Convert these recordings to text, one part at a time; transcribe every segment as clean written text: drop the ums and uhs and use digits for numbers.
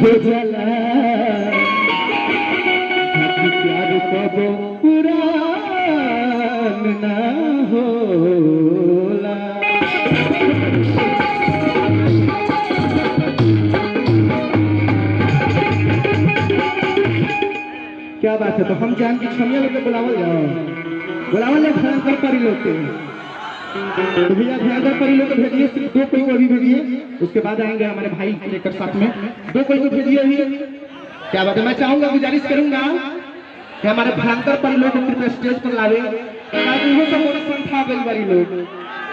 हो जाला प्यार कबो पुरान ना होला। क्या बात है। तो हम जान की छमिया लोग बुलावल जाओ, बुलावल जाओ भयंकर परी लोग के। तो भैया भयंकर परी लोग को भेजिए, सिर्फ 2 कोई को अभी भेजिए, उसके बाद आएंगे हमारे भाई लेकर साथ में। 2 कोई को भेजिए अभी। क्या बात है। मैं चाहूंगा, गुजारिश करूंगा कि हमारे भयंकर परी लोग को कृपया स्टेज पर लावे, ताकि वो सब बड़ी संख्या गई बड़ी लोग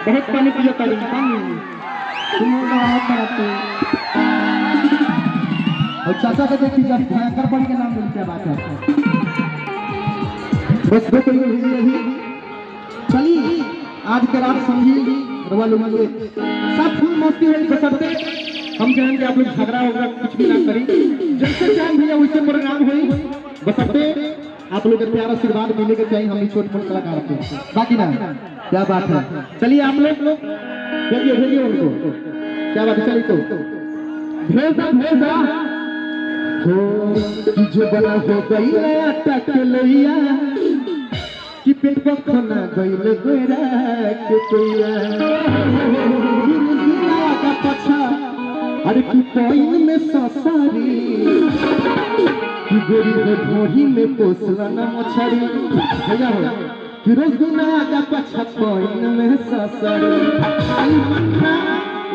बहुत पानी पियो करी और चाचा को देखिए जब भयंकर परी के नाम मिलते बात है। बस 2 कोई को भेजिए अभी। चलिए आज के रात समझी रवा लोग सब फुल मस्ती है बसंते। हम चाहेंगे आप लोग झगड़ा होगा कुछ भी ना करी, जैसे चाहें भैया वैसे प्रोग्राम हुई बसंते। आप लोग के प्यार आशीर्वाद मिले के चाहिए, हम भी छोट मोट कलाकार के बाकी ना। क्या बात है। चलिए आप लोग भेजिए भेजिए उनको। क्या बात है। चलिए तो भेजा हो जो बना हो गई नया टकलैया कि पेट पखना गइल गोरा के कोइया गिरगिला का पछा अरे कि कोइन में ससारी कि गोरी ढोही में पोसला न मछरी भैया हो कि रोजना का पछा कोइन में ससारी।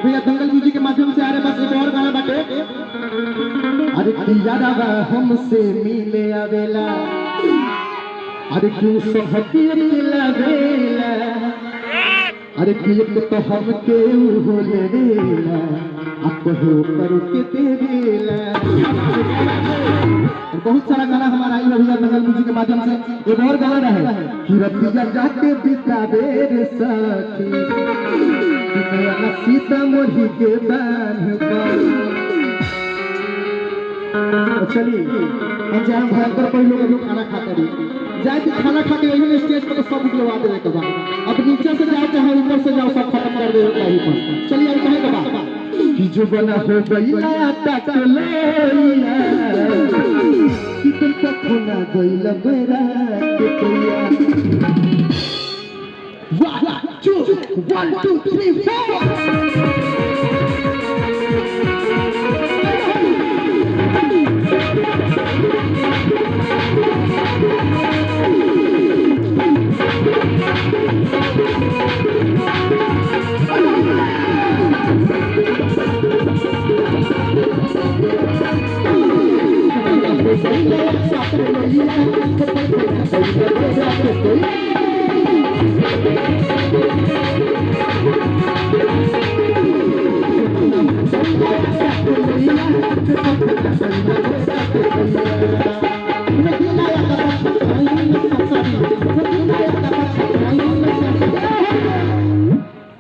भैया दंगल म्यूजिक के माध्यम से आ रहे बस एक और गाना बाटे। अरे यादवा हमसे मिले आवेला अरे क्यों सहती लागेला अरे किए तो हम के हो लेला अब हो करो के तेरेला। बहुत सारा गाना हमारा आई भैया दंगल म्यूजिक के माध्यम से। एक और गाना रहे कि रतिया जाके बितावे रे सखी कि सीता मोरी के बांध चलिए हम जहाँ भयंकर पहले लोग अभी खाना खाता रही जाए कि खाना खा के यही स्टेज पर सब दिलवा देवे के बाद अब नीचे से जाओ चाहे ऊपर से जाओ सब खत्म कर देवे कहीं पर। चलिए अब कहे के बाद कि जो बना हो गई टकलैया कि तुम पखना गइल बेरा के कोइया। 1 2 3 4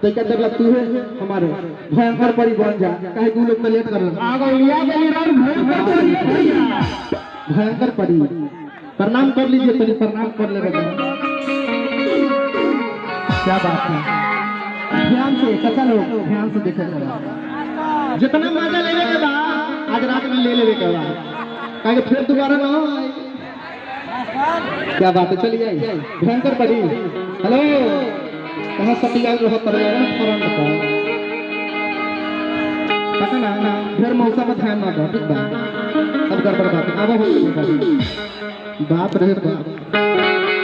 तो क्या लगती है हमारे भयंकर परी बन जा कहे तू लोग लेट कर भयंकर परी प्रणाम कर लीजिए। पहले प्रणाम कर ले। क्या बात है। ध्यान से चाचा लोग ध्यान से देखे जितना मजा लेने के बाद आज रात में ले लेने के बाद कहे फिर दोबारा ना। क्या बात है। चलिए भयंकर परी हेलो कहाँ सटिया रहो पर्यावरण फरन पता ना फिर मौसम में ध्यान ना दो ठीक बा सब गड़बड़ बात अब हो बाप रे बाप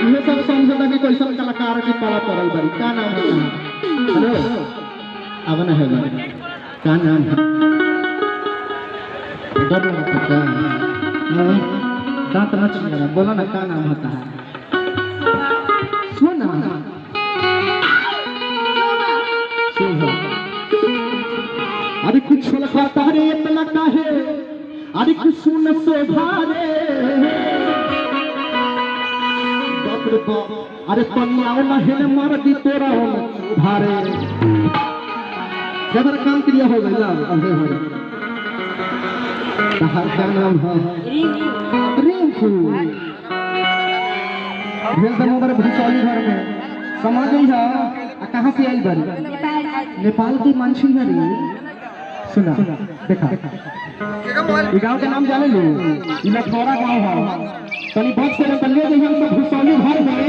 ये सब समझना कि कैसा कलाकार की पाला पड़ल बड़ी। का नाम है हेलो अब ना है का नाम है डर लगता क्या दांत नच रहा बोला ना का नाम होता है सुना अरे कुछ लगाता रे इतना काहे अरे कुछ सुन शोभारे बाप रे बाप अरे पनिया ना हेले मार दी तोरा भारे जबर काम क्रिया हो गया अबे हो कहां का नाम है रिंकू भेल तो मोबाइल भुसौली घर में समझ गई है। कहां से आई बड़ी नेपाल की मानसी है रे सुना देखा ई गांव के नाम जाने लो, ई लखौरा गांव है। तनी बच के ले जइहन तो भुसौली घर में